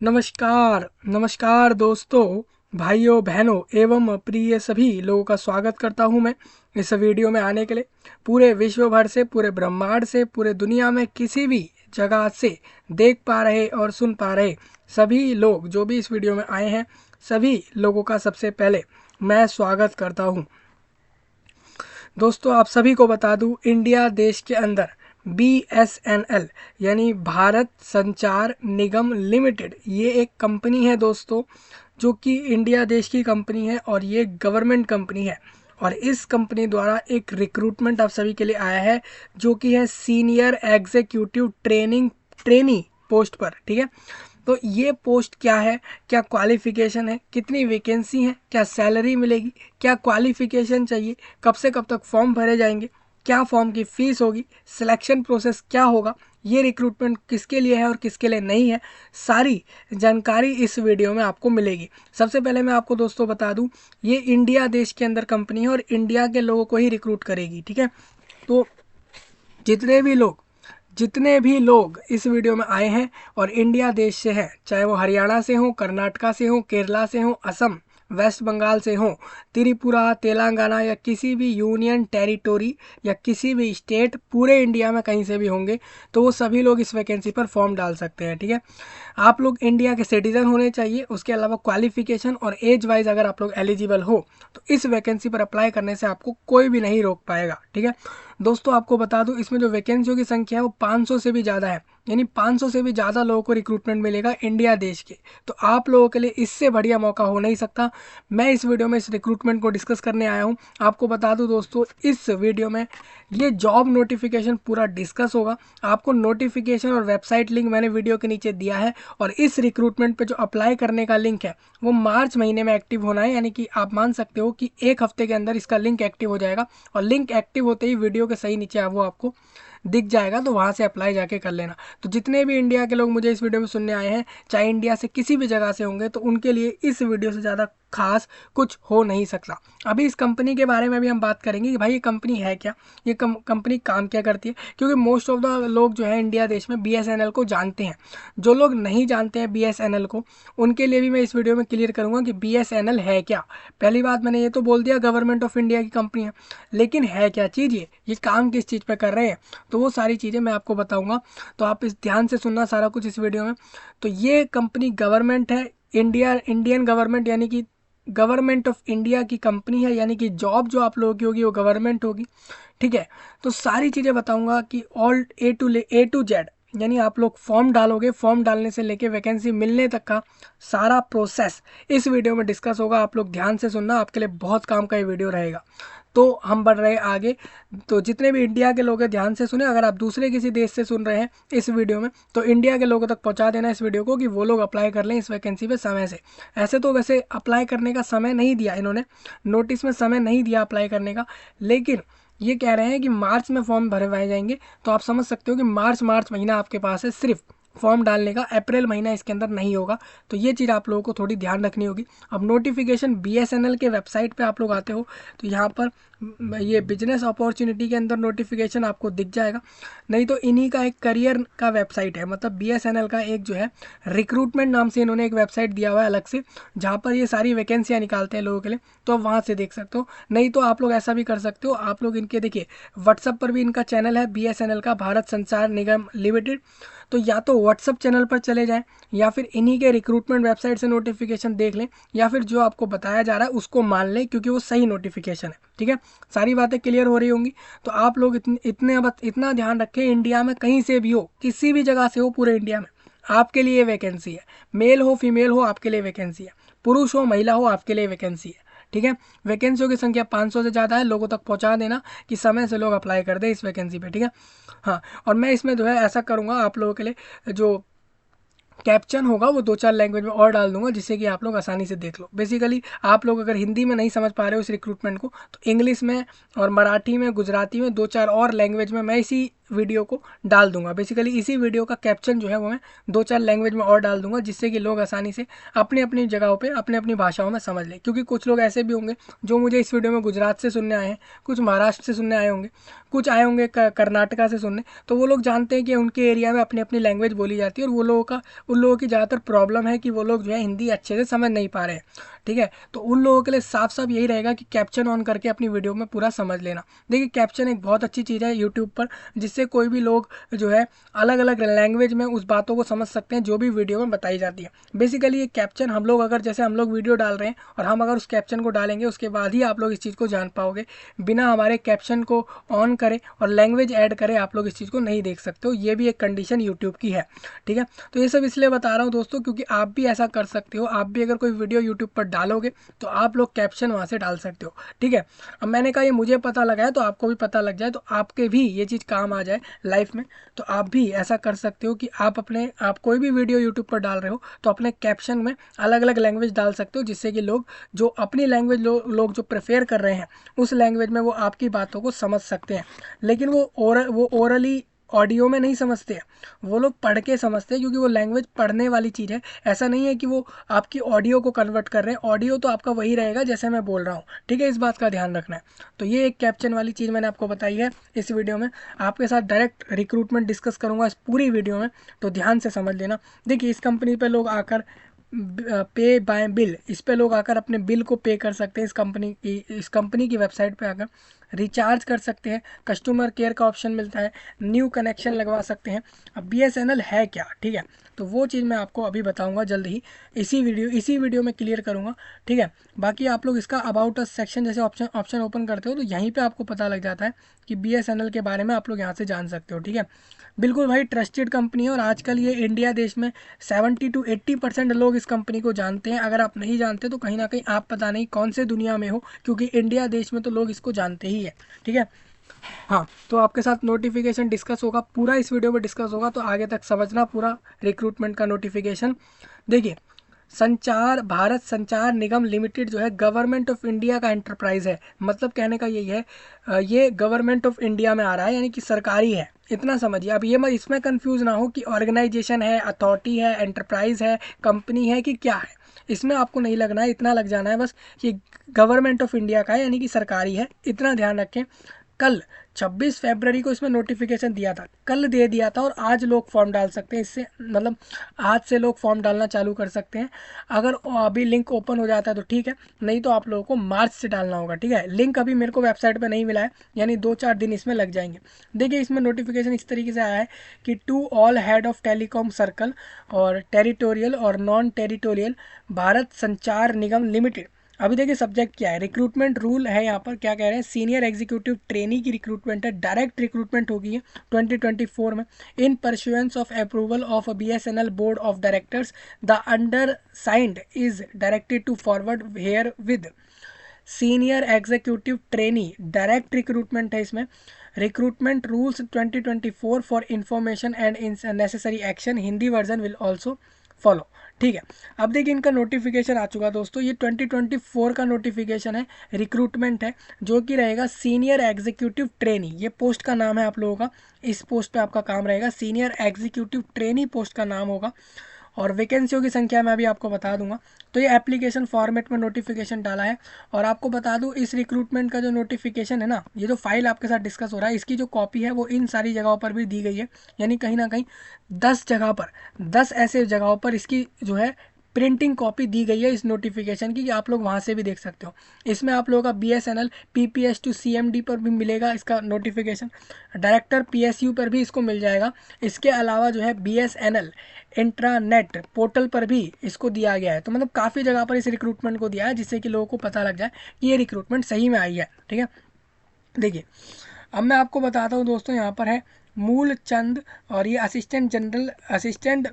नमस्कार नमस्कार दोस्तों, भाइयों बहनों एवं प्रिय सभी लोगों का स्वागत करता हूं मैं इस वीडियो में आने के लिए। पूरे विश्व भर से, पूरे ब्रह्मांड से, पूरे दुनिया में किसी भी जगह से देख पा रहे और सुन पा रहे सभी लोग जो भी इस वीडियो में आए हैं, सभी लोगों का सबसे पहले मैं स्वागत करता हूं। दोस्तों, आप सभी को बता दूं, इंडिया देश के अंदर BSNL यानी भारत संचार निगम लिमिटेड, ये एक कंपनी है दोस्तों, जो कि इंडिया देश की कंपनी है और ये गवर्नमेंट कंपनी है। और इस कंपनी द्वारा एक रिक्रूटमेंट आप सभी के लिए आया है, जो कि है सीनियर एग्जीक्यूटिव ट्रेनी पोस्ट पर। ठीक है, तो ये पोस्ट क्या है, क्या क्वालिफिकेशन है, कितनी वैकेंसी है, क्या सैलरी मिलेगी, क्या क्वालिफिकेशन चाहिए, कब से कब तक फॉर्म भरे जाएंगे, क्या फॉर्म की फ़ीस होगी, सिलेक्शन प्रोसेस क्या होगा, ये रिक्रूटमेंट किसके लिए है और किसके लिए नहीं है, सारी जानकारी इस वीडियो में आपको मिलेगी। सबसे पहले मैं आपको दोस्तों बता दूं, ये इंडिया देश के अंदर कंपनी है और इंडिया के लोगों को ही रिक्रूट करेगी। ठीक है, तो जितने भी लोग इस वीडियो में आए हैं और इंडिया देश से हैं, चाहे वो हरियाणा से हो, कर्नाटका से हो, केरला से हो, असम, वेस्ट बंगाल से हो, त्रिपुरा, तेलंगाना या किसी भी यूनियन टेरिटोरी या किसी भी स्टेट, पूरे इंडिया में कहीं से भी होंगे, तो वो सभी लोग इस वैकेंसी पर फॉर्म डाल सकते हैं। ठीक है, आप लोग इंडिया के सिटीजन होने चाहिए। उसके अलावा क्वालिफिकेशन और एज वाइज अगर आप लोग एलिजिबल हो तो इस वैकेंसी पर अप्लाई करने से आपको कोई भी नहीं रोक पाएगा। ठीक है दोस्तों, आपको बता दूं, इसमें जो वैकेंसियों की संख्या है वो 500 से भी ज़्यादा है, यानी 500 से भी ज़्यादा लोगों को रिक्रूटमेंट मिलेगा इंडिया देश के। तो आप लोगों के लिए इससे बढ़िया मौका हो नहीं सकता। मैं इस वीडियो में इस रिक्रूटमेंट को डिस्कस करने आया हूं। आपको बता दूं दोस्तों, इस वीडियो में ये जॉब नोटिफिकेशन पूरा डिस्कस होगा। आपको नोटिफिकेशन और वेबसाइट लिंक मैंने वीडियो के नीचे दिया है, और इस रिक्रूटमेंट पे जो अप्लाई करने का लिंक है वो मार्च महीने में एक्टिव होना है, यानी कि आप मान सकते हो कि एक हफ्ते के अंदर इसका लिंक एक्टिव हो जाएगा। और लिंक एक्टिव होते ही वीडियो के सही नीचे वो आपको दिख जाएगा, तो वहाँ से अप्लाई जाके कर लेना। तो जितने भी इंडिया के लोग मुझे इस वीडियो में सुनने आए हैं, चाहे इंडिया से किसी भी जगह से होंगे, तो उनके लिए इस वीडियो से ज़्यादा खास कुछ हो नहीं सकता। अभी इस कंपनी के बारे में भी हम बात करेंगे कि भाई ये कंपनी है क्या, ये कंपनी काम क्या करती है, क्योंकि मोस्ट ऑफ द लोग जो है इंडिया देश में BSNL को जानते हैं। जो लोग नहीं जानते हैं BSNL को, उनके लिए भी मैं इस वीडियो में क्लियर करूंगा कि BSNL है क्या। पहली बात, मैंने ये तो बोल दिया गवर्नमेंट ऑफ इंडिया की कंपनी है, लेकिन है क्या चीज़, ये काम किस चीज़ पर कर रहे हैं, तो वो सारी चीज़ें मैं आपको बताऊंगा। तो आप इस ध्यान से सुनना सारा कुछ इस वीडियो में। तो ये कंपनी गवर्नमेंट है, इंडियन गवर्नमेंट, यानी कि गवर्नमेंट ऑफ इंडिया की कंपनी है, यानी कि जॉब जो आप लोगों की होगी वो गवर्नमेंट होगी। ठीक है, तो सारी चीज़ें बताऊंगा कि ऑल ए टू जेड, यानी आप लोग फॉर्म डालोगे, फॉर्म डालने से लेके वैकेंसी मिलने तक का सारा प्रोसेस इस वीडियो में डिस्कस होगा। आप लोग ध्यान से सुनना, आपके लिए बहुत काम का ये वीडियो रहेगा। तो हम बढ़ रहे आगे। तो जितने भी इंडिया के लोग हैं ध्यान से सुने। अगर आप दूसरे किसी देश से सुन रहे हैं इस वीडियो में, तो इंडिया के लोगों तक पहुंचा देना इस वीडियो को, कि वो लोग अप्लाई कर लें इस वैकेंसी पे समय से। ऐसे तो वैसे अप्लाई करने का समय नहीं दिया इन्होंने, नोटिस में समय नहीं दिया अप्लाई करने का, लेकिन ये कह रहे हैं कि मार्च में फॉर्म भरवाए जाएंगे। तो आप समझ सकते हो कि मार्च महीना आपके पास है सिर्फ फॉर्म डालने का, अप्रैल महीना इसके अंदर नहीं होगा। तो ये चीज़ आप लोगों को थोड़ी ध्यान रखनी होगी। अब नोटिफिकेशन BSNL के वेबसाइट पे आप लोग आते हो, तो यहाँ पर ये बिजनेस अपॉर्चुनिटी के अंदर नोटिफिकेशन आपको दिख जाएगा। नहीं तो इन्हीं का एक करियर का वेबसाइट है, मतलब BSNL का एक जो है रिक्रूटमेंट नाम से इन्होंने एक वेबसाइट दिया हुआ है अलग से, जहाँ पर ये सारी वैकेंसियाँ निकालते हैं लोगों के लिए। तो आप वहाँ से देख सकते हो। नहीं तो आप लोग ऐसा भी कर सकते हो, आप लोग इनके देखिए व्हाट्सअप पर भी इनका चैनल है BSNL का, भारत संचार निगम लिमिटेड। तो या तो व्हाट्सअप चैनल पर चले जाएं, या फिर इन्हीं के रिक्रूटमेंट वेबसाइट से नोटिफिकेशन देख लें, या फिर जो आपको बताया जा रहा है उसको मान लें, क्योंकि वो सही नोटिफिकेशन है। ठीक है, सारी बातें क्लियर हो रही होंगी। तो आप लोग इतना ध्यान रखें, इंडिया में कहीं से भी हो, किसी भी जगह से हो, पूरे इंडिया में आपके लिए वैकेंसी है। मेल हो फीमेल हो, आपके लिए वैकेंसी है। पुरुष हो महिला हो, आपके लिए वैकेंसी है। ठीक है, वैकेंसियों की संख्या 500 से ज़्यादा है। लोगों तक पहुंचा देना कि समय से लोग अप्लाई कर दें इस वैकेंसी पे। ठीक है, हाँ, और मैं इसमें जो है ऐसा करूँगा, आप लोगों के लिए जो कैप्शन होगा वो 2-4 लैंग्वेज में और डाल दूंगा, जिससे कि आप लोग आसानी से देख लो। बेसिकली आप लोग अगर हिंदी में नहीं समझ पा रहे हो इस रिक्रूटमेंट को, तो इंग्लिश में और मराठी में, गुजराती में, 2-4 और लैंग्वेज में मैं इसी वीडियो को डाल दूंगा। बेसिकली इसी वीडियो का कैप्शन जो है वो मैं 2-4 लैंग्वेज में और डाल दूंगा, जिससे कि लोग आसानी से अपनी अपनी जगहों पे अपनी अपनी भाषाओं में समझ लें। क्योंकि कुछ लोग ऐसे भी होंगे जो मुझे इस वीडियो में गुजरात से सुनने आए हैं, कुछ महाराष्ट्र से सुनने आए होंगे, कुछ आए होंगे कर्नाटका से सुनने, तो वो लोग जानते हैं कि उनके एरिया में अपनी अपनी लैंग्वेज बोली जाती है, और उन लोगों की ज़्यादातर प्रॉब्लम है कि वो लोग जो है हिंदी अच्छे से समझ नहीं पा रहे हैं। ठीक है, तो उन लोगों के लिए साफ साफ यही रहेगा कि कैप्शन ऑन करके अपनी वीडियो में पूरा समझ लेना। देखिए कैप्शन एक बहुत अच्छी चीज़ है यूट्यूब पर, जिससे कोई भी लोग जो है अलग अलग लैंग्वेज में उस बातों को समझ सकते हैं जो भी वीडियो में बताई जाती है। बेसिकली ये कैप्शन हम लोग अगर जैसे हम लोग वीडियो डाल रहे हैं और हम अगर उस कैप्शन को डालेंगे, उसके बाद ही आप लोग इस चीज़ को जान पाओगे। बिना हमारे कैप्शन को ऑन करे और लैंग्वेज ऐड करे आप लोग इस चीज़ को नहीं देख सकते हो। ये भी एक कंडीशन यूट्यूब की है। ठीक है, तो ये सब इसलिए बता रहा हूँ दोस्तों, क्योंकि आप भी ऐसा कर सकते हो। आप भी अगर कोई वीडियो यूट्यूब पर डालोगे तो आप लोग कैप्शन वहाँ से डाल सकते हो। ठीक है, अब मैंने कहा ये मुझे पता लगा है तो आपको भी पता लग जाए, तो आपके भी ये चीज़ काम आ जाए लाइफ में, तो आप भी ऐसा कर सकते हो कि आप कोई भी वीडियो यूट्यूब पर डाल रहे हो तो अपने कैप्शन में अलग अलग लैंग्वेज डाल सकते हो, जिससे कि लोग जो अपनी लैंग्वेज लोग जो प्रेफर कर रहे हैं उस लैंग्वेज में वो आपकी बातों को समझ सकते हैं। लेकिन वो ओरली ऑडियो में नहीं समझते हैं, वो लोग पढ़ के समझते हैं, क्योंकि वो लैंग्वेज पढ़ने वाली चीज़ है। ऐसा नहीं है कि वो आपकी ऑडियो को कन्वर्ट कर रहे हैं, ऑडियो तो आपका वही रहेगा जैसे मैं बोल रहा हूँ। ठीक है, इस बात का ध्यान रखना है। तो ये एक कैप्शन वाली चीज़ मैंने आपको बताई है इस वीडियो में। आपके साथ डायरेक्ट रिक्रूटमेंट डिस्कस करूँगा इस पूरी वीडियो में, तो ध्यान से समझ लेना। देखिए इस कंपनी पे लोग आकर पे बाय बिल, इस पे लोग आकर अपने बिल को पे कर सकते हैं। इस कंपनी की वेबसाइट पे आकर रिचार्ज कर सकते हैं, कस्टमर केयर का ऑप्शन मिलता है, न्यू कनेक्शन लगवा सकते हैं। अब BSNL है क्या, ठीक है, तो वो चीज़ मैं आपको अभी बताऊंगा जल्द ही, इसी वीडियो में क्लियर करूंगा। ठीक है, बाकी आप लोग इसका अबाउट अस सेक्शन जैसे ऑप्शन ओपन करते हो तो यहीं पे आपको पता लग जाता है कि BSNL के बारे में आप लोग यहाँ से जान सकते हो। ठीक है, बिल्कुल भाई ट्रस्टेड कंपनी है, और आजकल ये इंडिया देश में 70-80% लोग इस कंपनी को जानते हैं। अगर आप नहीं जानते तो कहीं ना कहीं आप पता नहीं कौन से दुनिया में हो, क्योंकि इंडिया देश में तो लोग इसको जानते ही है। ठीक है, हाँ, तो आपके साथ नोटिफिकेशन डिस्कस होगा, पूरा इस वीडियो में डिस्कस होगा, तो आगे तक समझना पूरा रिक्रूटमेंट का नोटिफिकेशन। देखिए भारत संचार निगम लिमिटेड जो है गवर्नमेंट ऑफ इंडिया का एंटरप्राइज है। मतलब कहने का यही है, ये गवर्नमेंट ऑफ इंडिया में आ रहा है, यानी कि सरकारी है, इतना समझिए। अब ये मत इसमें कंफ्यूज ना हो कि ऑर्गेनाइजेशन है, अथॉरिटी है, एंटरप्राइज है, कंपनी है कि क्या है। इसमें आपको नहीं लगना है, इतना लग जाना है बस कि गवर्नमेंट ऑफ इंडिया का है, यानी कि सरकारी है, इतना ध्यान रखें। कल 26 फरवरी को इसमें नोटिफिकेशन दिया था, कल दे दिया था, और आज लोग फॉर्म डाल सकते हैं। इससे मतलब आज से लोग फॉर्म डालना चालू कर सकते हैं। अगर अभी लिंक ओपन हो जाता है तो ठीक है, नहीं तो आप लोगों को मार्च से डालना होगा। ठीक है, लिंक अभी मेरे को वेबसाइट पे नहीं मिला है, यानी 2-4 दिन इसमें लग जाएंगे। देखिए इसमें नोटिफिकेशन इस तरीके से आया है कि to all head of telecom circle और टेरिटोरियल और non territorial Bharat Sanchar Nigam limited. अभी देखिए सब्जेक्ट क्या है, रिक्रूटमेंट रूल है। यहाँ पर क्या कह रहे हैं, सीनियर एग्जीक्यूटिव ट्रेनी की रिक्रूटमेंट है, डायरेक्ट रिक्रूटमेंट होगी है 2024 में। In pursuance of approval of BSNL board of directors the undersigned is directed to forward herewith senior executive trainee. Direct recruitment है इसमें। Recruitment rules 2024 for information and necessary action, Hindi version will also follow. ठीक है, अब देखिए इनका notification आ चुका दोस्तों, ये 2024 का नोटिफिकेशन है, रिक्रूटमेंट है, जो कि रहेगा सीनियर एग्जीक्यूटिव ट्रेनी। ये पोस्ट का नाम है आप लोगों का, इस पोस्ट पे आपका काम रहेगा, सीनियर एग्जीक्यूटिव ट्रेनी पोस्ट का नाम होगा। और वैकेंसियों की संख्या मैं अभी आपको बता दूंगा। तो ये एप्लीकेशन फॉर्मेट में नोटिफिकेशन डाला है। और आपको बता दूं इस रिक्रूटमेंट का जो नोटिफिकेशन है ना, ये जो फाइल आपके साथ डिस्कस हो रहा है, इसकी जो कॉपी है वो इन सारी जगहों पर भी दी गई है, यानी कहीं ना कहीं 10 जगह पर, 10 ऐसे जगहों पर इसकी जो है प्रिंटिंग कॉपी दी गई है इस नोटिफिकेशन की, कि आप लोग वहाँ से भी देख सकते हो। इसमें आप लोगों का BSNL PPS to CMD पर भी मिलेगा इसका नोटिफिकेशन, डायरेक्टर PSU पर भी इसको मिल जाएगा। इसके अलावा जो है BSNL इंट्रानेट पोर्टल पर भी इसको दिया गया है। तो मतलब काफ़ी जगह पर इस रिक्रूटमेंट को दिया है, जिससे कि लोगों को पता लग जाए कि ये रिक्रूटमेंट सही में आई है। ठीक है, देखिए अब मैं आपको बताता हूँ दोस्तों, यहाँ पर है मूल चंद, और ये असिस्टेंट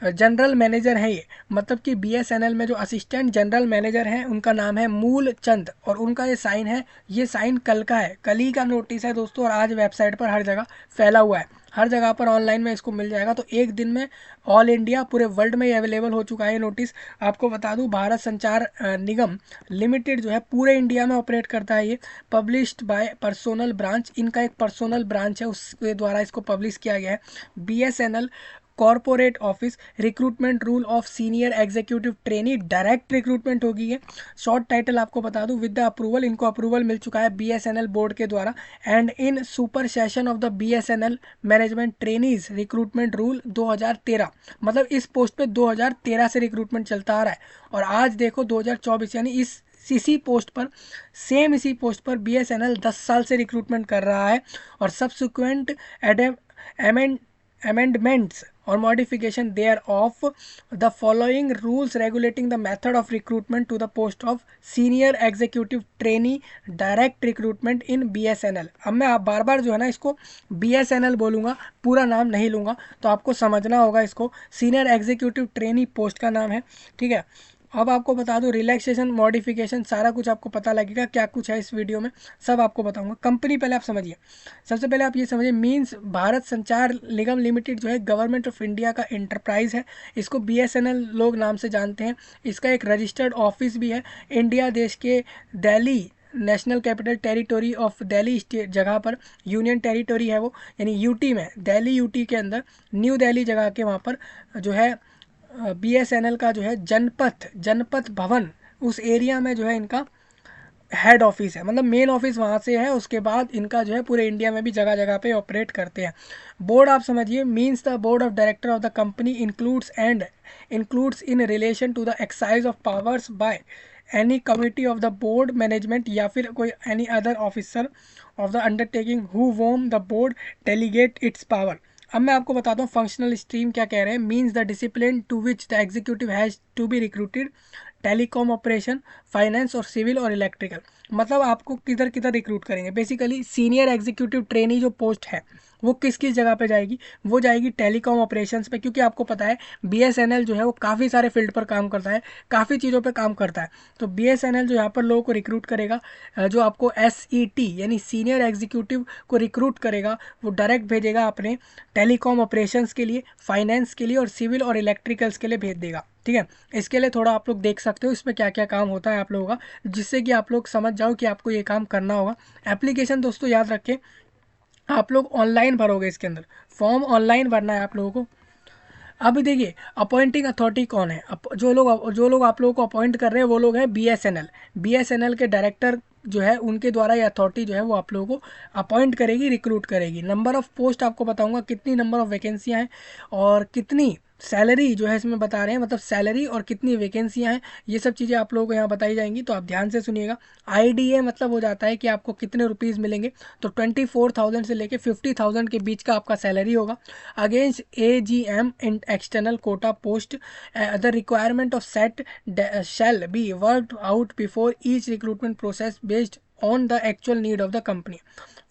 जनरल मैनेजर हैं ये, मतलब कि बीएसएनएल में जो असिस्टेंट जनरल मैनेजर हैं उनका नाम है मूल चंद, और उनका ये साइन है, ये साइन कल का है, कल ही का नोटिस है दोस्तों, और आज वेबसाइट पर हर जगह फैला हुआ है, हर जगह पर ऑनलाइन में इसको मिल जाएगा। तो एक दिन में ऑल इंडिया पूरे वर्ल्ड में ये अवेलेबल हो चुका है ये नोटिस। आपको बता दूं भारत संचार निगम लिमिटेड जो है पूरे इंडिया में ऑपरेट करता है ये, पब्लिश्ड बाय पर्सोनल ब्रांच, इनका एक पर्सोनल ब्रांच है उसके द्वारा इसको पब्लिश किया गया है। BSNL corporate office recruitment rule of senior executive trainee, direct recruitment होगी ये। शॉर्ट टाइटल आपको बता दूं, विद द अप्रूवल, इनको अप्रूवल मिल चुका है बीएसएनएल बोर्ड के द्वारा, and in super session of the BSNL management trainees recruitment rule 2013, मतलब इस पोस्ट पे 2013 से रिक्रूटमेंट चलता आ रहा है, और आज देखो 2024, यानी इसी पोस्ट पर, सेम इसी पोस्ट पर बीएसएनएल 10 साल से रिक्रूटमेंट कर रहा है। और subsequent amendments or modification thereof, the following rules regulating the method of recruitment to the post of senior executive trainee direct recruitment in BSNL। अब मैं आप बार बार जो है ना इसको BSNL बोलूँगा, पूरा नाम नहीं लूँगा, तो आपको समझना होगा इसको, सीनियर एग्जीक्यूटिव ट्रेनी पोस्ट का नाम है, ठीक है। अब आपको बता दूं रिलैक्सेशन मॉडिफिकेशन सारा कुछ आपको पता लगेगा, क्या कुछ है इस वीडियो में सब आपको बताऊंगा। कंपनी पहले आप समझिए, सबसे पहले आप ये समझिए, मींस भारत संचार निगम लिमिटेड जो है गवर्नमेंट ऑफ इंडिया का एंटरप्राइज है, इसको बीएसएनएल लोग नाम से जानते हैं। इसका एक रजिस्टर्ड ऑफिस भी है इंडिया देश के Delhi national capital territory of Delhi state जगह पर, यूनियन टेरिटोरी है वो, यानी यूटी में, दिल्ली यूटी के अंदर न्यू दिल्ली जगह के वहाँ पर जो है बीएसएनएल का जो है जनपथ भवन, उस एरिया में जो है इनका हेड ऑफिस है, मतलब मेन ऑफिस वहाँ से है। उसके बाद इनका जो है पूरे इंडिया में भी जगह जगह पे ऑपरेट करते हैं। बोर्ड आप समझिए, means the board of director of the company includes in relation to the exercise of powers by any committee of the board management या फिर कोई any other officer of the undertaking who whom the board delegate its power. अब मैं आपको बताता हूँ functional stream क्या कह रहे हैं। Means the discipline to which the executive has to be recruited, telecom operation, finance और सिविल और इलेक्ट्रिकल, मतलब आपको किधर किधर रिक्रूट करेंगे। बेसिकली सीनियर एग्जीक्यूटिव ट्रेनी जो पोस्ट है वो किस किस जगह पे जाएगी, वो जाएगी टेलीकॉम ऑपरेशंस पे, क्योंकि आपको पता है बीएसएनएल जो है वो काफ़ी सारे फील्ड पर काम करता है, काफ़ी चीज़ों पे काम करता है। तो बीएसएनएल जो यहाँ पर लोगों को रिक्रूट करेगा, जो आपको एसईटी यानी सीनियर एग्जीक्यूटिव को रिक्रूट करेगा, वो डायरेक्ट भेजेगा अपने टेलीकॉम ऑपरेशंस के लिए, फाइनेंस के लिए और सिविल और इलेक्ट्रिकल्स के लिए भेज देगा, ठीक है। इसके लिए थोड़ा आप लोग देख सकते हो इसमें क्या क्या काम होता है आप लोगों का, जिससे कि आप लोग समझ जाओ कि आपको ये काम करना होगा। एप्लीकेशन दोस्तों याद रखें, आप लोग ऑनलाइन भरोगे, इसके अंदर फॉर्म ऑनलाइन भरना है आप लोगों को। अब देखिए अपॉइंटिंग अथॉरिटी कौन है, जो लोग आप लोगों को अपॉइंट कर रहे हैं वो लोग हैं बीएसएनएल के डायरेक्टर जो है उनके द्वारा ये अथॉरिटी जो है वो आप लोगों को अपॉइंट करेगी, रिक्रूट करेगी। नंबर ऑफ़ पोस्ट आपको बताऊंगा, कितनी नंबर ऑफ़ वैकेंसियाँ हैं और कितनी सैलरी जो है इसमें बता रहे हैं, मतलब सैलरी और कितनी वैकेंसियां हैं, ये सब चीज़ें आप लोगों को यहाँ बताई जाएंगी, तो आप ध्यान से सुनिएगा। आईडीए मतलब हो जाता है कि आपको कितने रुपीज़ मिलेंगे, तो 24,000 से लेके 50,000 के बीच का आपका सैलरी होगा। Against AGM in external quota post the requirement of set shall be worked out before each recruitment process based on the actual need of the company.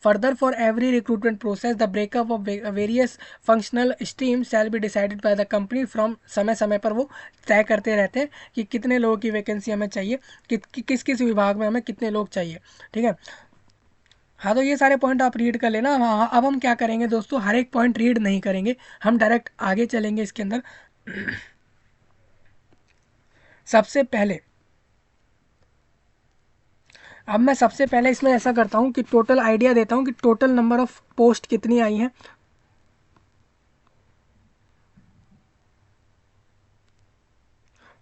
Further, for every recruitment process, the breakup of various functional streams shall be decided by the company from समय समय पर वो तय करते रहते हैं कि कितने लोगों की वैकेंसी हमें चाहिए, किस किस विभाग में हमें कितने लोग चाहिए, ठीक है। हाँ, तो ये सारे पॉइंट आप रीड कर लेना। हाँ, अब हम क्या करेंगे दोस्तों, हर एक पॉइंट रीड नहीं करेंगे, हम डायरेक्ट आगे चलेंगे इसके अंदर। सबसे पहले इसमें ऐसा करता हूँ कि टोटल आइडिया देता हूँ कि टोटल नंबर ऑफ पोस्ट कितनी आई हैं।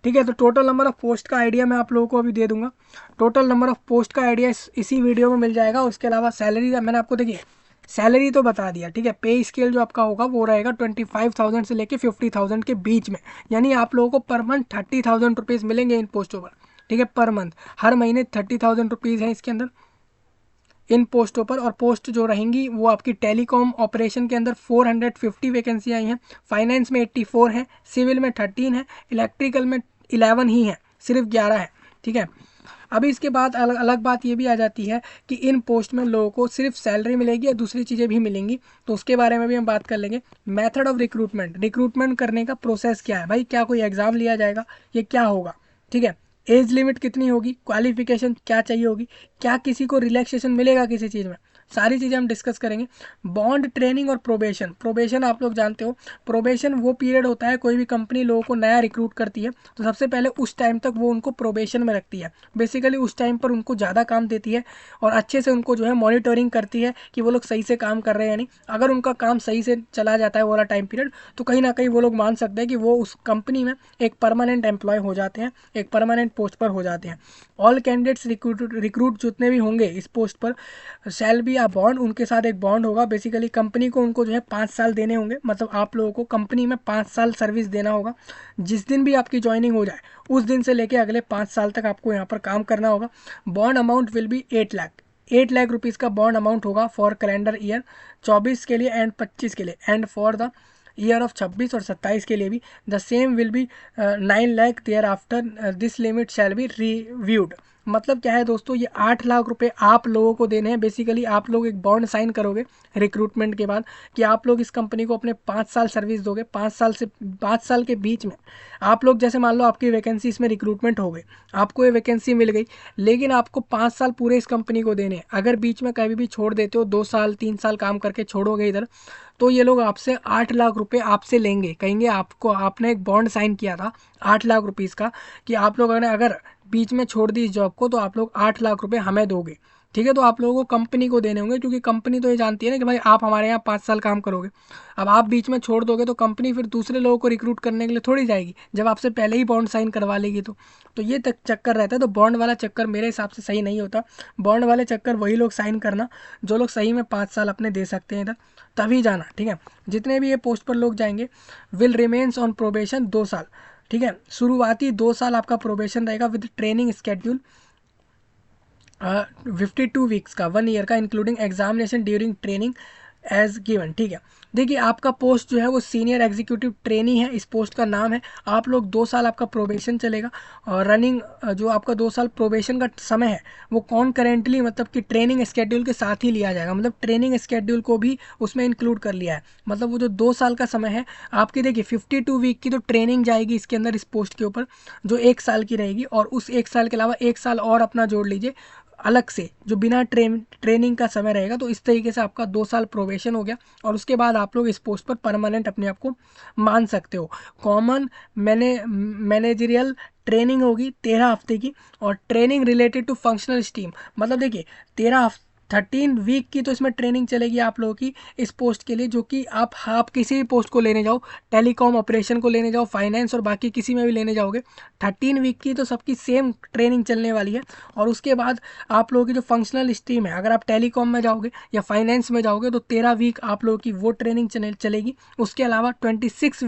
ठीक है, तो टोटल नंबर ऑफ पोस्ट का आइडिया मैं आप लोगों को अभी दे दूंगा। टोटल नंबर ऑफ पोस्ट का आइडिया इसी वीडियो में मिल जाएगा। उसके अलावा सैलरी मैंने आपको, देखिए सैलरी तो बता दिया, ठीक है। पे स्केल जो आपका होगा वो रहेगा 25,000 से लेके 50,000 के बीच में, यानी आप लोगों को पर मंथ 30,000 रुपीज़ मिलेंगे इन पोस्टों पर, ठीक है। पर मंथ हर महीने 30,000 रुपीज़ हैं इसके अंदर इन पोस्टों पर। और पोस्ट जो रहेंगी वो आपकी टेलीकॉम ऑपरेशन के अंदर 450 वैकेंसी आई हैं, फाइनेंस में 84 हैं, सिविल में 13 है, इलेक्ट्रिकल में 11 ही हैं, सिर्फ 11 है, ठीक है। अभी इसके बाद अलग बात ये भी आ जाती है कि इन पोस्ट में लोगों को सिर्फ सैलरी मिलेगी या दूसरी चीज़ें भी मिलेंगी, तो उसके बारे में भी हम बात कर लेंगे। मेथड ऑफ रिक्रूटमेंट करने का प्रोसेस क्या है भाई, क्या कोई एग्ज़ाम लिया जाएगा, ये क्या होगा, ठीक है। एज लिमिट कितनी होगी, क्वालिफिकेशन क्या चाहिए होगी, क्या किसी को रिलैक्सेशन मिलेगा किसी चीज़ में, सारी चीज़ें हम डिस्कस करेंगे। बॉन्ड, ट्रेनिंग और प्रोबेशन आप लोग जानते हो, प्रोबेशन वो पीरियड होता है, कोई भी कंपनी लोगों को नया रिक्रूट करती है तो सबसे पहले उस टाइम तक वो उनको प्रोबेशन में रखती है। बेसिकली उस टाइम पर उनको ज़्यादा काम देती है और अच्छे से उनको जो है मॉनिटरिंग करती है कि वो लोग सही से काम कर रहे हैं या नहीं। अगर उनका काम सही से चला जाता है वो वाला टाइम पीरियड, तो कहीं ना कहीं वो लोग मान सकते हैं कि वो उस कंपनी में एक परमानेंट एम्प्लॉय हो जाते हैं, एक परमानेंट पोस्ट पर हो जाते हैं। ऑल कैंडिडेट्स रिक्रूट जितने भी होंगे इस पोस्ट पर शैल बी अ बॉन्ड, उनके साथ एक बॉन्ड होगा। बेसिकली कंपनी को उनको जो है 5 साल देने होंगे, मतलब आप लोगों को कंपनी में 5 साल सर्विस देना होगा। जिस दिन भी आपकी ज्वाइनिंग हो जाए उस दिन से लेके अगले 5 साल तक आपको यहाँ पर काम करना होगा। Bond amount will be 8 lakh rupees का बॉन्ड अमाउंट होगा फॉर कैलेंडर ईयर 24 के लिए एंड 25 के लिए, and for the year of 26 और 27 के लिए भी the same will be 9 lakh thereafter this limit shall be reviewed. मतलब क्या है दोस्तों, ये 8 लाख रुपए आप लोगों को देने हैं। बेसिकली आप लोग एक बॉन्ड साइन करोगे रिक्रूटमेंट के बाद कि आप लोग इस कंपनी को अपने 5 साल सर्विस दोगे। 5 साल के बीच में आप लोग, जैसे मान लो आपकी वैकेंसी इसमें रिक्रूटमेंट हो गई, आपको ये वैकेंसी मिल गई, लेकिन आपको 5 साल पूरे इस कंपनी को देने हैं। अगर बीच में कभी भी छोड़ देते हो, 2 साल 3 साल काम करके छोड़ोगे इधर, तो ये लोग आपसे 8 लाख रुपए आपसे लेंगे। कहेंगे आपको, आपने एक बॉन्ड साइन किया था 8 लाख रुपीज़ का कि आप लोग अगर बीच में छोड़ दी इस जॉब को तो आप लोग 8 लाख रुपए हमें दोगे, ठीक है। तो आप लोगों को कंपनी को देने होंगे, क्योंकि कंपनी तो ये जानती है ना कि भाई आप हमारे यहाँ 5 साल काम करोगे। अब आप बीच में छोड़ दोगे तो कंपनी फिर दूसरे लोगों को रिक्रूट करने के लिए थोड़ी जाएगी, जब आपसे पहले ही बॉन्ड साइन करवा लेगी। तो ये तक चक्कर रहता है। तो बॉन्ड वाला चक्कर मेरे हिसाब से सही नहीं होता। बॉन्ड वाले चक्कर वही लोग साइन करना जो लोग सही में 5 साल अपने दे सकते हैं इधर, तभी जाना, ठीक है। जितने भी ये पोस्ट पर लोग जाएंगे विल रिमेन्स ऑन प्रोबेशन 2 साल, ठीक है। शुरुआती 2 साल आपका प्रोबेशन रहेगा विद ट्रेनिंग स्केड्यूल 52 वीक्स का, 1 ईयर का, including examination during training as given, ठीक है। देखिए आपका पोस्ट जो है वो सीनियर एग्जीक्यूटिव ट्रेनी है, इस पोस्ट का नाम है। आप लोग 2 साल आपका प्रोबेशन चलेगा और रनिंग जो आपका 2 साल प्रोबेशन का समय है वो कॉन्करेंटली, मतलब कि ट्रेनिंग स्केड्यूल के साथ ही लिया जाएगा। मतलब ट्रेनिंग स्केड्यूल को भी उसमें इंक्लूड कर लिया है। मतलब वो जो 2 साल का समय है आपकी, देखिए 52 वीक की तो ट्रेनिंग जाएगी इसके अंदर, इस पोस्ट के ऊपर, जो 1 साल की रहेगी। और उस 1 साल के अलावा 1 साल और अपना जोड़ लीजिए अलग से, जो बिना ट्रेनिंग का समय रहेगा। तो इस तरीके से आपका 2 साल प्रोबेशन हो गया और उसके बाद आप लोग इस पोस्ट पर परमानेंट अपने आप को मान सकते हो। कॉमन मैनेजरियल ट्रेनिंग होगी 13 हफ्ते की, और training related to functional stream, मतलब देखिए 13 वीक की तो इसमें ट्रेनिंग चलेगी आप लोगों की इस पोस्ट के लिए, जो कि आप किसी भी पोस्ट को लेने जाओ, टेलीकॉम ऑपरेशन को लेने जाओ, फाइनेंस और बाकी किसी में भी लेने जाओगे, 13 वीक की तो सबकी सेम ट्रेनिंग चलने वाली है। और उसके बाद आप लोगों की जो फंक्शनल स्ट्रीम है, अगर आप टेलीकॉम में जाओगे या फाइनेंस में जाओगे तो 13 वीक आप लोगों की वो ट्रेनिंग चलेगी। उसके अलावा 26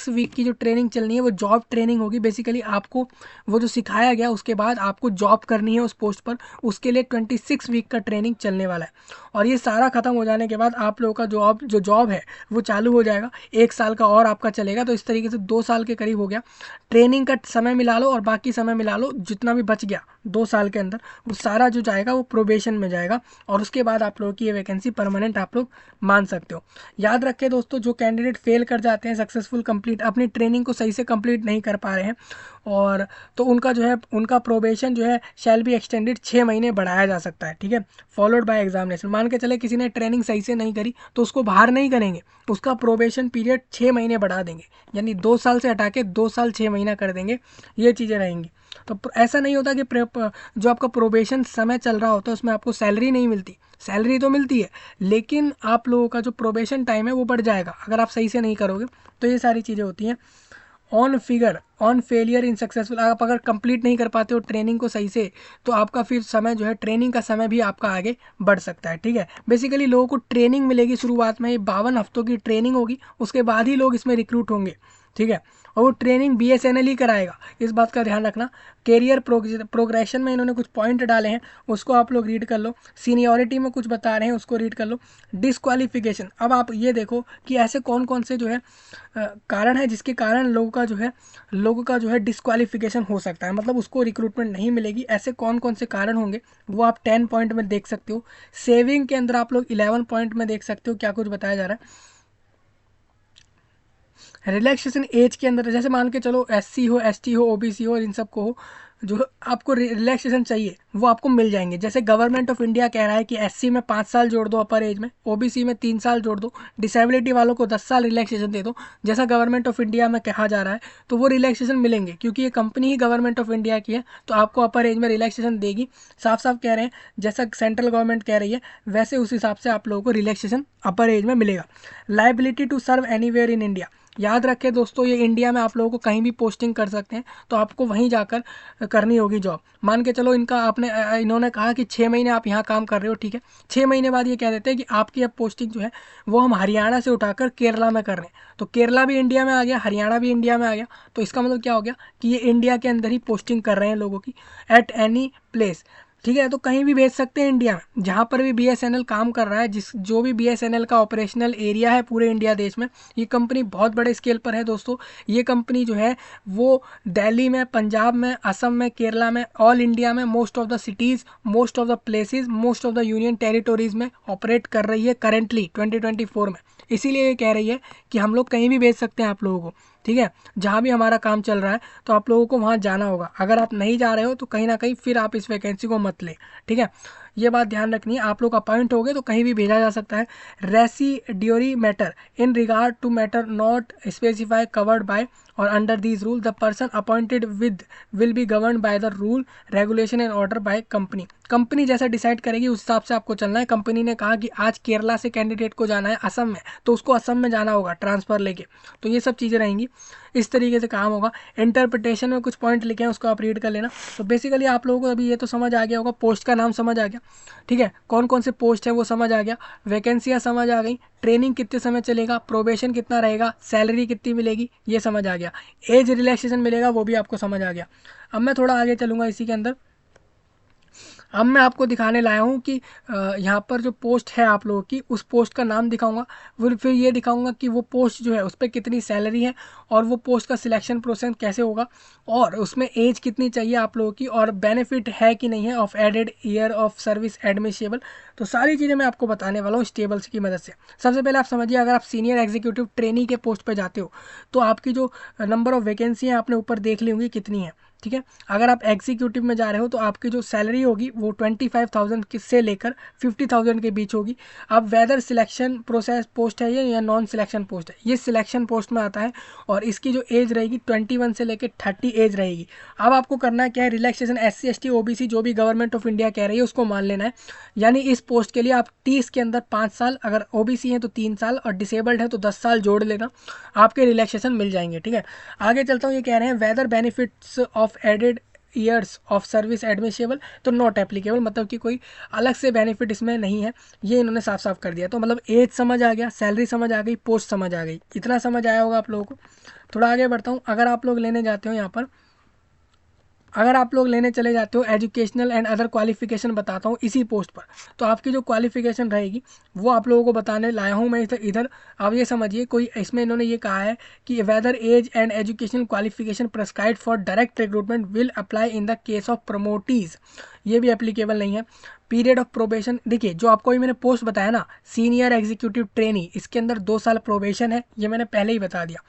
वीक की जो ट्रेनिंग चलनी है वो जॉब ट्रेनिंग होगी। बेसिकली आपको वो जो सिखाया गया उसके बाद आपको जॉब करनी है उस पोस्ट पर, उसके लिए 26 वीक का ट्रेनिंग चलने वाला है। और ये सारा खत्म हो जाने के बाद आप लोगों का जो जॉब है वो चालू हो जाएगा, 1 साल का और आपका चलेगा। तो इस तरीके से 2 साल के करीब हो गया। ट्रेनिंग का समय मिला लो और बाकी समय मिला लो, जितना भी बच गया 2 साल के अंदर वो सारा जो जाएगा वो प्रोबेशन में जाएगा। और उसके बाद आप लोगों की ये वैकेंसी परमानेंट आप लोग मान सकते हो। याद रखें दोस्तों, जो कैंडिडेट फेल कर जाते हैं सक्सेसफुल कंप्लीट, अपनी ट्रेनिंग को सही से कंप्लीट नहीं कर पा रहे हैं, और तो उनका जो है उनका प्रोबेशन जो है शैल बी एक्सटेंडेड 6 महीने बढ़ाया जा सकता है, ठीक है, फॉलोड बाय एग्जामिनेशन। मान के चले किसी ने ट्रेनिंग सही से नहीं करी तो उसको बाहर नहीं करेंगे, उसका प्रोबेशन पीरियड 6 महीने बढ़ा देंगे, यानी 2 साल से हटा के 2 साल 6 महीना कर देंगे। ये चीज़ें रहेंगी। तो ऐसा नहीं होता कि जो आपका प्रोबेशन समय चल रहा होता है उसमें आपको सैलरी नहीं मिलती, सैलरी तो मिलती है, लेकिन आप लोगों का जो प्रोबेशन टाइम है वो बढ़ जाएगा अगर आप सही से नहीं करोगे। तो ये सारी चीज़ें होती हैं। ऑन फेलियर इन सक्सेसफुल, आप अगर कंप्लीट नहीं कर पाते हो ट्रेनिंग को सही से, तो आपका फिर समय जो है, ट्रेनिंग का समय भी आपका आगे बढ़ सकता है, ठीक है। बेसिकली लोगों को ट्रेनिंग मिलेगी शुरुआत में, 52 हफ्तों की ट्रेनिंग होगी, उसके बाद ही लोग इसमें रिक्रूट होंगे, ठीक है। और वो ट्रेनिंग BSNL ही कराएगा, इस बात का ध्यान रखना। कैरियर प्रोग्रेशन में इन्होंने कुछ पॉइंट डाले हैं, उसको आप लोग रीड कर लो। सीनियरिटी में कुछ बता रहे हैं, उसको रीड कर लो। डिस्क्वालिफिकेशन, अब आप ये देखो कि ऐसे कौन कौन से जो है कारण है जिसके कारण लोगों का जो है डिस्क्वालिफिकेशन हो सकता है, मतलब उसको रिक्रूटमेंट नहीं मिलेगी। ऐसे कौन कौन से कारण होंगे वो आप 10 पॉइंट में देख सकते हो। सेविंग के अंदर आप लोग 11 पॉइंट में देख सकते हो क्या कुछ बताया जा रहा है। रिलैक्सेशन एज के अंदर, जैसे मान के चलो SC हो, ST हो, OBC हो, इन सबको हो, जो आपको रिलैक्सेशन चाहिए वो आपको मिल जाएंगे। जैसे गवर्नमेंट ऑफ इंडिया कह रहा है कि SC में 5 साल जोड़ दो अपर एज में, OBC में 3 साल जोड़ दो, डिसेबिलिटी वालों को 10 साल रिलैक्सेशन दे दो, जैसा गवर्नमेंट ऑफ इंडिया में कहा जा रहा है, तो वो रिलैक्सेशन मिलेंगे क्योंकि ये company he government of India की है, तो आपको अपर एज में रिलैक्सेशन देगी। साफ साफ कह रहे हैं जैसा सेंट्रल गवर्नमेंट कह रही है वैसे उस हिसाब से आप लोगों को रिलैक्सेशन अपर एज में मिलेगा। Liability to serve anywhere in India, याद रखें दोस्तों ये इंडिया में आप लोगों को कहीं भी पोस्टिंग कर सकते हैं, तो आपको वहीं जाकर करनी होगी जॉब। मान के चलो इन्होंने कहा कि 6 महीने आप यहाँ काम कर रहे हो, ठीक है, 6 महीने बाद ये कह देते हैं कि आपकी अब पोस्टिंग जो है वो हम हरियाणा से उठाकर केरला में कर रहे हैं, तो केरला भी इंडिया में आ गया, हरियाणा भी इंडिया में आ गया, तो इसका मतलब क्या हो गया कि ये इंडिया के अंदर ही पोस्टिंग कर रहे हैं लोगों की एट एनी प्लेस, ठीक है। तो कहीं भी भेज सकते हैं इंडिया में, जहाँ पर भी BSNL काम कर रहा है, जो भी BSNL का ऑपरेशनल एरिया है पूरे इंडिया देश में, ये कंपनी बहुत बड़े स्केल पर है दोस्तों। ये कंपनी जो है वो दिल्ली में, पंजाब में, असम में, केरला में, ऑल इंडिया में most of the cities, most of the places, most of the union territories में ऑपरेट कर रही है करेंटली 2024 में। इसीलिए ये कह रही है कि हम लोग कहीं भी भेज सकते हैं आप लोगों को, ठीक है, जहाँ भी हमारा काम चल रहा है, तो आप लोगों को वहाँ जाना होगा। अगर आप नहीं जा रहे हो तो कहीं ना कहीं फिर आप इस वैकेंसी को मत लें, ठीक है, ये बात ध्यान रखनी है। आप लोग अपॉइंट हो गए तो कहीं भी भेजा जा सकता है। Residuary matter in regard to matter not specify covered by और under these rule the person appointed with will be govern by the rule regulation and order by company. Company जैसा डिसाइड करेगी उस हिसाब से आपको चलना है। कंपनी ने कहा कि आज केरला से कैंडिडेट को जाना है असम में, तो उसको असम में जाना होगा ट्रांसफ़र लेके, तो ये सब चीज़ें रहेंगी, इस तरीके से काम होगा। इंटरप्रिटेशन में कुछ पॉइंट लिखे हैं, उसको आप रीड कर लेना। तो बेसिकली आप लोगों को अभी ये तो समझ आ गया होगा, पोस्ट का नाम समझ आ गया, ठीक है, कौन कौन से पोस्ट है वो समझ आ गया, वैकेंसियाँ समझ आ गई, ट्रेनिंग कितने समय चलेगा, प्रोबेशन कितना रहेगा, सैलरी कितनी मिलेगी ये समझ आ गया, एज रिलैक्सेशन मिलेगा वो भी आपको समझ आ गया। अब मैं थोड़ा आगे चलूँगा इसी के अंदर। अब मैं आपको दिखाने लाया हूँ कि यहाँ पर जो पोस्ट है आप लोगों की, उस पोस्ट का नाम दिखाऊंगा, फिर ये दिखाऊंगा कि वो पोस्ट जो है उस पर कितनी सैलरी है, और वो पोस्ट का सिलेक्शन प्रोसेस कैसे होगा, और उसमें एज कितनी चाहिए आप लोगों की, और बेनिफिट है कि नहीं है of added year of service admissible. तो सारी चीज़ें मैं आपको बताने वाला हूँ इस टेबल्स की मदद से। सबसे पहले आप समझिए, अगर आप सीनियर एग्जीक्यूटिव ट्रेनी के पोस्ट पर जाते हो तो आपकी जो नंबर ऑफ वैकेंसी है आपने ऊपर देख ली होंगी कितनी है, ठीक है। अगर आप एग्जीक्यूटिव में जा रहे हो तो आपकी जो सैलरी होगी वो 25,000 से लेकर 50,000 के बीच होगी। अब वेदर सिलेक्शन प्रोसेस पोस्ट है ये या नॉन सिलेक्शन पोस्ट है, ये सिलेक्शन पोस्ट में आता है, और इसकी जो एज रहेगी 21 से लेकर 30 एज रहेगी। अब आपको करना क्या है, रिलैक्सेशन SC ST OBC जो भी गवर्नमेंट ऑफ इंडिया कह रही है उसको मान लेना है। यानी इस पोस्ट के लिए आप 30 के अंदर 5 साल, अगर OBC है तो 3 साल, और डिसेबल्ड है तो 10 साल जोड़ लेना, आपके रिलैक्सेशन मिल जाएंगे, ठीक है। आगे चलता हूँ, ये कह रहे हैं whether benefits of added years of service admissible, तो नॉट एप्लीकेबल, मतलब कि कोई अलग से बेनिफिट इसमें नहीं है, ये इन्होंने साफ साफ कर दिया। तो मतलब एज समझ आ गया, सैलरी समझ आ गई, पोस्ट समझ आ गई, इतना समझ आया होगा आप लोगों को। थोड़ा आगे बढ़ता हूँ। अगर आप लोग लेने जाते हो यहाँ पर, अगर आप लोग लेने चले जाते हो एजुकेशनल एंड अदर क्वालिफिकेशन बताता हूँ इसी पोस्ट पर, तो आपकी जो क्वालिफिकेशन रहेगी वो आप लोगों को बताने लाया हूँ मैं इधर। आप ये समझिए, कोई इसमें इन्होंने ये कहा है कि whether age and educational qualification prescribed for direct recruitment will apply in the case of promotees, ये भी एप्लीकेबल नहीं है। पीरियड ऑफ प्रोबेशन, देखिए जो आपको मैंने पोस्ट बताया ना सीनियर एग्जीक्यूटिव ट्रेनी, इसके अंदर 2 साल प्रोबेशन है, ये मैंने पहले ही बता दिया।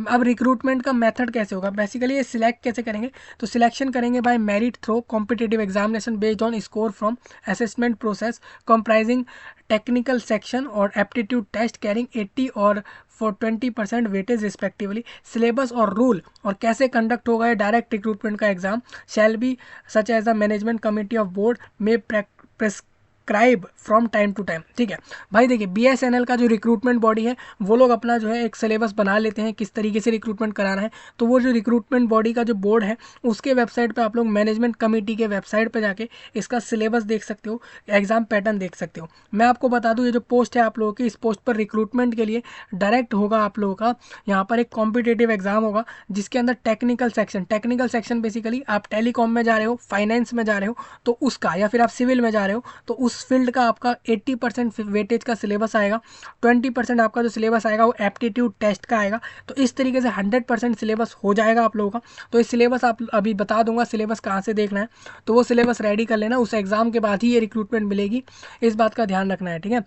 अब रिक्रूटमेंट का मेथड कैसे होगा, बेसिकली ये सिलेक्ट कैसे करेंगे, तो सिलेक्शन करेंगे by merit through competitive examination based on score from assessment process comprising technical section और एप्टीट्यूड टेस्ट कैरिंग 80 और फॉर 20% वेटेज रिस्पेक्टिवली। सिलेबस और रूल और कैसे कंडक्ट होगा ये डायरेक्ट रिक्रूटमेंट का exam, shall be such as the management committee of board may subscribe from time to time. ठीक है भाई, देखिए BSNL का जो रिक्रूटमेंट बॉडी है वो लोग अपना जो है एक सिलेबस बना लेते हैं किस तरीके से रिक्रूटमेंट कराना है। तो वो जो रिक्रूटमेंट बॉडी का जो बोर्ड है उसके वेबसाइट पे आप लोग मैनेजमेंट कमेटी के वेबसाइट पे जाके इसका सिलेबस देख सकते हो, एग्जाम पैटर्न देख सकते हो। मैं आपको बता दूं, ये जो पोस्ट है आप लोगों की, इस पोस्ट पर रिक्रूटमेंट के लिए डायरेक्ट होगा आप लोगों का यहाँ पर एक कॉम्पिटेटिव एग्जाम होगा जिसके अंदर टेक्निकल सेक्शन बेसिकली आप टेलीकॉम में जा रहे हो, फाइनेंस में जा रहे हो तो उसका, या फिर आप सिविल में जा रहे हो तो उस फील्ड का आपका 80% वेटेज का सिलेबस आएगा, 20% आपका जो सिलेबस आएगा वो एप्टीट्यूड टेस्ट का आएगा। तो इस तरीके से 100% सिलेबस हो जाएगा आप लोगों का। तो इस सिलेबस आप अभी बता दूंगा सिलेबस कहाँ से देखना है, तो वो सिलेबस रेडी कर लेना, उस एग्जाम के बाद ही ये रिक्रूटमेंट मिलेगी, इस बात का ध्यान रखना है। ठीक है,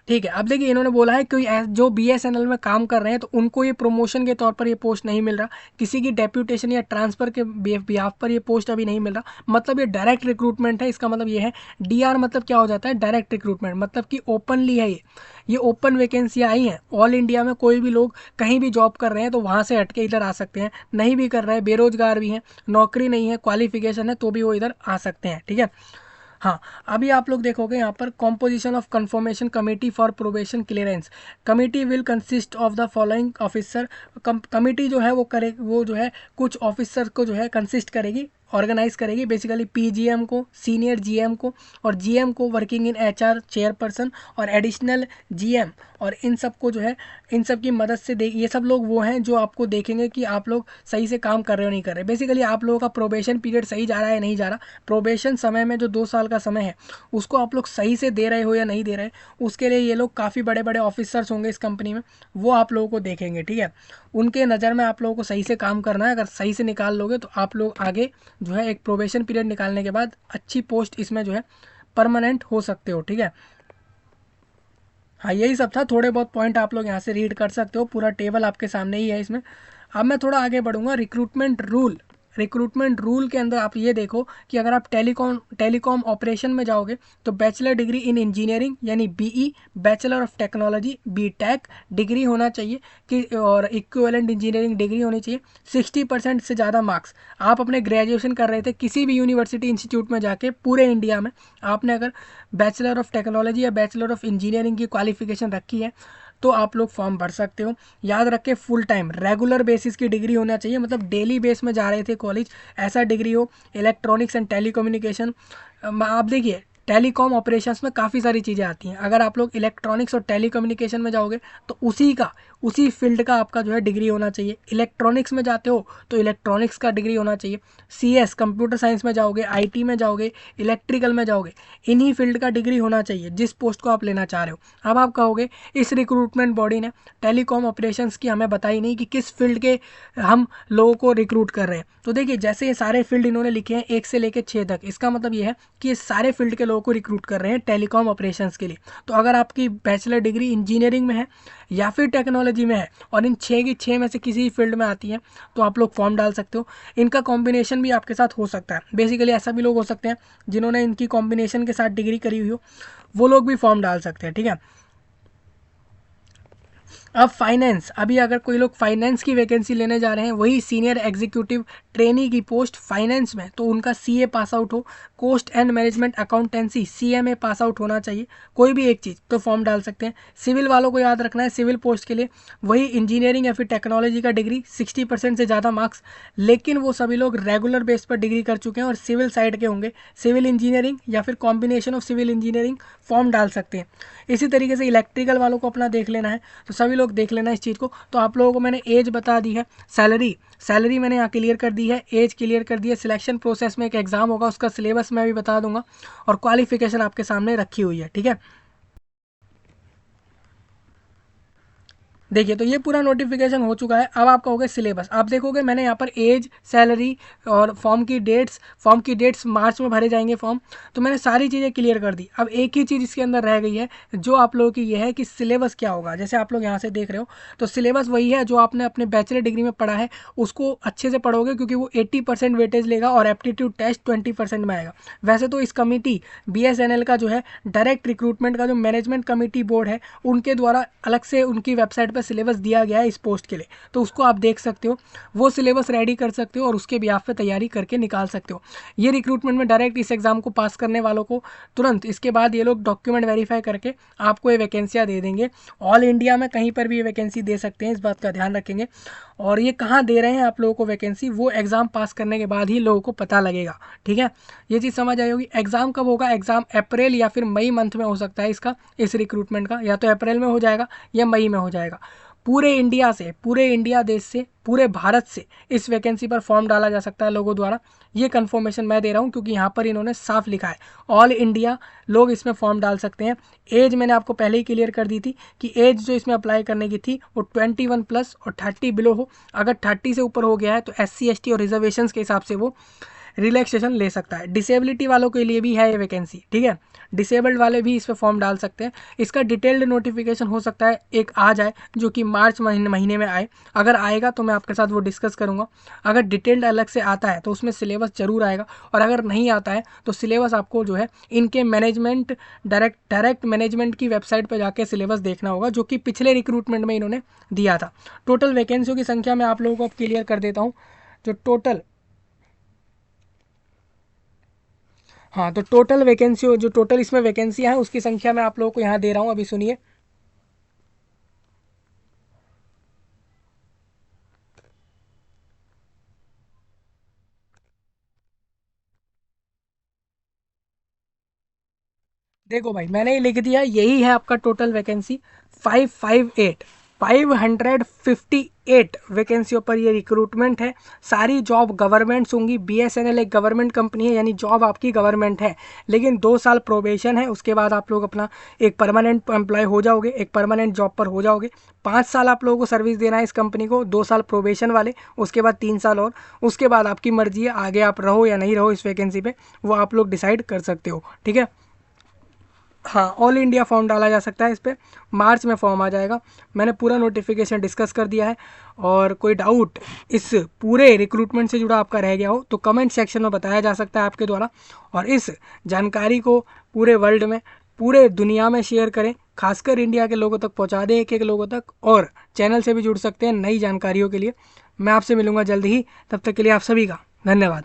ठीक है। अब देखिए इन्होंने बोला है कि जो BSNL में काम कर रहे हैं तो उनको ये प्रमोशन के तौर पर ये पोस्ट नहीं मिल रहा, किसी की डेप्यूटेशन या ट्रांसफर के बिहाफ पर ये पोस्ट अभी नहीं मिल रहा, मतलब ये डायरेक्ट रिक्रूटमेंट है। इसका मतलब ये है DR मतलब क्या हो जाता है, डायरेक्ट रिक्रूटमेंट, मतलब कि ओपनली है ये ओपन वैकेंसी आई हैं ऑल इंडिया में। कोई भी लोग कहीं भी जॉब कर रहे हैं तो वहाँ से हटके इधर आ सकते हैं, नहीं भी कर रहे हैं, बेरोजगार भी हैं, नौकरी नहीं है, क्वालिफिकेशन है, तो भी वो इधर आ सकते हैं। ठीक है, हाँ। अभी आप लोग देखोगे यहाँ पर composition of confirmation committee for probation clearance, committee will consist of the following officer. Committee जो है वो जो है कुछ ऑफिसर को जो है कंसिस्ट करेगी, ऑर्गेनाइज करेगी, बेसिकली PGM को, सीनियर GM को और GM को, वर्किंग इन HR चेयरपर्सन और एडिशनल GM, और इन सब को जो है इन सब की मदद से ये सब लोग वो हैं जो आपको देखेंगे कि आप लोग सही से काम कर रहे हो नहीं कर रहे। बेसिकली आप लोगों का प्रोबेशन पीरियड सही जा रहा है नहीं जा रहा, प्रोबेशन समय में जो 2 साल का समय है उसको आप लोग सही से दे रहे हो या नहीं दे रहे, उसके लिए ये लोग काफ़ी बड़े बड़े ऑफिसर्स होंगे इस कंपनी में, वो आप लोगों को देखेंगे। ठीक है, उनके नज़र में आप लोगों को सही से काम करना है। अगर सही से निकाल लोगे तो आप लोग आगे जो है एक प्रोबेशन पीरियड निकालने के बाद अच्छी पोस्ट इसमें जो है परमानेंट हो सकते हो। ठीक है, हाँ यही सब था, थोड़े बहुत पॉइंट आप लोग यहाँ से रीड कर सकते हो, पूरा टेबल आपके सामने ही है इसमें। अब मैं थोड़ा आगे बढ़ूंगा। रिक्रूटमेंट रूल के अंदर आप ये देखो कि अगर आप टेलीकॉम ऑपरेशन में जाओगे तो बैचलर डिग्री इन इंजीनियरिंग यानी BE, bachelor of technology BTech degree होना चाहिए कि, और इक्विवेलेंट इंजीनियरिंग डिग्री होनी चाहिए। 60% से ज़्यादा मार्क्स, आप अपने ग्रेजुएशन कर रहे थे किसी भी यूनिवर्सिटी इंस्टीट्यूट में जाके पूरे इंडिया में, आपने अगर बैचलर ऑफ टेक्नोलॉजी या बैचलर ऑफ इंजीनियरिंग की क्वालिफिकेशन रखी है तो आप लोग फॉर्म भर सकते हो। याद रखें फुल टाइम रेगुलर बेसिस की डिग्री होना चाहिए, मतलब डेली बेस में जा रहे थे कॉलेज, ऐसा डिग्री हो। इलेक्ट्रॉनिक्स एंड टेलीकम्युनिकेशन, आप देखिए टेलीकॉम ऑपरेशंस में काफ़ी सारी चीज़ें आती हैं। अगर आप लोग इलेक्ट्रॉनिक्स और टेलीकम्युनिकेशन में जाओगे तो उसी फील्ड का आपका जो है डिग्री होना चाहिए। इलेक्ट्रॉनिक्स में जाते हो तो इलेक्ट्रॉनिक्स का डिग्री होना चाहिए। CS कंप्यूटर साइंस में जाओगे, IT में जाओगे, इलेक्ट्रिकल में जाओगे, इन्हीं फील्ड का डिग्री होना चाहिए जिस पोस्ट को आप लेना चाह रहे हो। अब आप कहोगे इस रिक्रूटमेंट बॉडी ने टेलीकॉम ऑपरेशंस की हमें बताई नहीं कि किस फील्ड के हम लोगों को रिक्रूट कर रहे हैं। तो देखिए जैसे ये सारे फील्ड इन्होंने लिखे हैं 1 से लेकर 6 तक, इसका मतलब ये है कि ये सारे फील्ड के लोगों को रिक्रूट कर रहे हैं टेलीकॉम ऑपरेशंस के लिए। तो अगर आपकी बैचलर डिग्री इंजीनियरिंग में है या फिर टेक्नोलॉजी में है और इन 6 की 6 में से किसी फील्ड में आती है तो आप लोग फॉर्म डाल सकते हो। इनका कॉम्बिनेशन भी आपके साथ हो सकता है, बेसिकली ऐसा भी लोग हो सकते हैं जिन्होंने इनकी कॉम्बिनेशन के साथ डिग्री करी हुई हो, वो लोग भी फॉर्म डाल सकते हैं। ठीक है, अब फाइनेंस, अभी अगर कोई लोग फाइनेंस की वैकेंसी लेने जा रहे हैं, वही सीनियर एग्जीक्यूटिव ट्रेनी की पोस्ट फाइनेंस में, तो उनका CA पास आउट हो, cost and management accountancy CMA pass out होना चाहिए, कोई भी एक चीज़, तो फॉर्म डाल सकते हैं। सिविल वालों को याद रखना है सिविल पोस्ट के लिए वही इंजीनियरिंग या फिर टेक्नोलॉजी का डिग्री, 60% से ज़्यादा मार्क्स, लेकिन वो सभी लोग रेगुलर बेस पर डिग्री कर चुके हैं और सिविल साइड के होंगे, सिविल इंजीनियरिंग या फिर combination of civil engineering, form डाल सकते हैं। इसी तरीके से इलेक्ट्रिकल वालों को अपना देख लेना है, तो सभी लोग देख लेना इस चीज़ को। तो आप लोगों को मैंने एज बता दी है, सैलरी मैंने यहाँ क्लियर कर दी है, एज क्लियर कर दी है। सिलेक्शन प्रोसेस में एक एग्जाम होगा, उसका सिलेबस मैं भी बता दूंगा, और क्वालिफिकेशन आपके सामने रखी हुई है। ठीक है, देखिए तो ये पूरा नोटिफिकेशन हो चुका है। अब आप कहोगे सिलेबस, आप देखोगे मैंने यहाँ पर एज, सैलरी और फॉर्म की डेट्स मार्च में भरे जाएंगे फॉर्म, तो मैंने सारी चीज़ें क्लियर कर दी। अब एक ही चीज़ इसके अंदर रह गई है जो आप लोगों की ये है कि सिलेबस क्या होगा। जैसे आप लोग यहाँ से देख रहे हो तो सिलेबस वही है जो आपने अपने बैचलर डिग्री में पढ़ा है, उसको अच्छे से पढ़ोगे क्योंकि वो 80% वेटेज लेगा और एप्टीट्यूड टेस्ट 20% में आएगा। वैसे तो इस कमेटी BSNL का जो है डायरेक्ट रिक्रूटमेंट का जो मैनेजमेंट कमेटी बोर्ड है, उनके द्वारा अलग से उनकी वेबसाइट पे सिलेबस दिया गया है इस पोस्ट के लिए, तो उसको आप देख सकते हो, वो सिलेबस रेडी कर सकते हो और उसके बिहाफ पे तैयारी करके निकाल सकते हो। ये रिक्रूटमेंट में डायरेक्ट इस एग्ज़ाम को पास करने वालों को तुरंत इसके बाद ये लोग डॉक्यूमेंट वेरीफाई करके आपको ये वैकेंसियाँ दे देंगे। ऑल इंडिया में कहीं पर भी ये वैकेंसी दे सकते हैं, इस बात का ध्यान रखेंगे। और ये कहाँ दे रहे हैं आप लोगों को वैकेंसी, वो एग्ज़ाम पास करने के बाद ही लोगों को पता लगेगा, ठीक है। ये चीज़ समझ आई होगी। एग्ज़ाम कब होगा? एग्ज़ाम अप्रैल या फिर मई मंथ में हो सकता है इसका, इस रिक्रूटमेंट का, या तो अप्रैल में हो जाएगा या मई में हो जाएगा। पूरे इंडिया से, पूरे इंडिया देश से, पूरे भारत से इस वैकेंसी पर फॉर्म डाला जा सकता है लोगों द्वारा। ये कन्फर्मेशन मैं दे रहा हूँ क्योंकि यहाँ पर इन्होंने साफ लिखा है ऑल इंडिया लोग इसमें फॉर्म डाल सकते हैं। एज मैंने आपको पहले ही क्लियर कर दी थी कि एज जो इसमें अप्लाई करने की थी वो 21 प्लस और 30 बिलो हो। अगर 30 से ऊपर हो गया है तो SC ST और रिजर्वेशंस के हिसाब से वो रिलैक्सेशन ले सकता है। डिसेबिलिटी वालों के लिए भी है ये वैकेंसी, ठीक है। डिसेबल्ड वाले भी इस पर फॉर्म डाल सकते हैं। इसका डिटेल्ड नोटिफिकेशन हो सकता है एक आ जाए जो कि मार्च महीने में आए। अगर आएगा तो मैं आपके साथ वो डिस्कस करूँगा। अगर डिटेल्ड अलग से आता है तो उसमें सिलेबस जरूर आएगा, और अगर नहीं आता है तो सिलेबस आपको जो है इनके मैनेजमेंट डायरेक्ट मैनेजमेंट की वेबसाइट पर जाके सिलेबस देखना होगा, जो कि पिछले रिक्रूटमेंट में इन्होंने दिया था। टोटल वैकेंसियों की संख्या मैं आप लोगों को अब क्लियर कर देता हूँ। जो टोटल हाँ, तो टोटल वैकेंसी, जो टोटल इसमें वैकेंसियाँ हैं उसकी संख्या मैं आप लोगों को यहाँ दे रहा हूँ, अभी सुनिए। देखो भाई, मैंने ये लिख दिया, यही है आपका टोटल वैकेंसी 558 558 वैकेंसियों पर ये रिक्रूटमेंट है। सारी जॉब गवर्नमेंट्स होंगी। BSNL एक गवर्नमेंट कंपनी है, यानी जॉब आपकी गवर्नमेंट है, लेकिन 2 साल प्रोबेशन है, उसके बाद आप लोग अपना एक परमानेंट एम्प्लॉय हो जाओगे, एक परमानेंट जॉब पर हो जाओगे। 5 साल आप लोगों को सर्विस देना है इस कंपनी को, 2 साल प्रोबेशन वाले, उसके बाद 3 साल और, उसके बाद आपकी मर्जी है आगे आप रहो या नहीं रहो इस वैकेंसी पे, वो आप लोग डिसाइड कर सकते हो, ठीक है। हाँ, ऑल इंडिया फॉर्म डाला जा सकता है इस पर, मार्च में फॉर्म आ जाएगा। मैंने पूरा नोटिफिकेशन डिस्कस कर दिया है, और कोई डाउट इस पूरे रिक्रूटमेंट से जुड़ा आपका रह गया हो तो कमेंट सेक्शन में बताया जा सकता है आपके द्वारा। और इस जानकारी को पूरे वर्ल्ड में, पूरे दुनिया में शेयर करें, खासकर इंडिया के लोगों तक पहुंचा दें, एक एक लोगों तक। और चैनल से भी जुड़ सकते हैं नई जानकारियों के लिए। मैं आपसे मिलूंगा जल्द ही, तब तक के लिए आप सभी का धन्यवाद।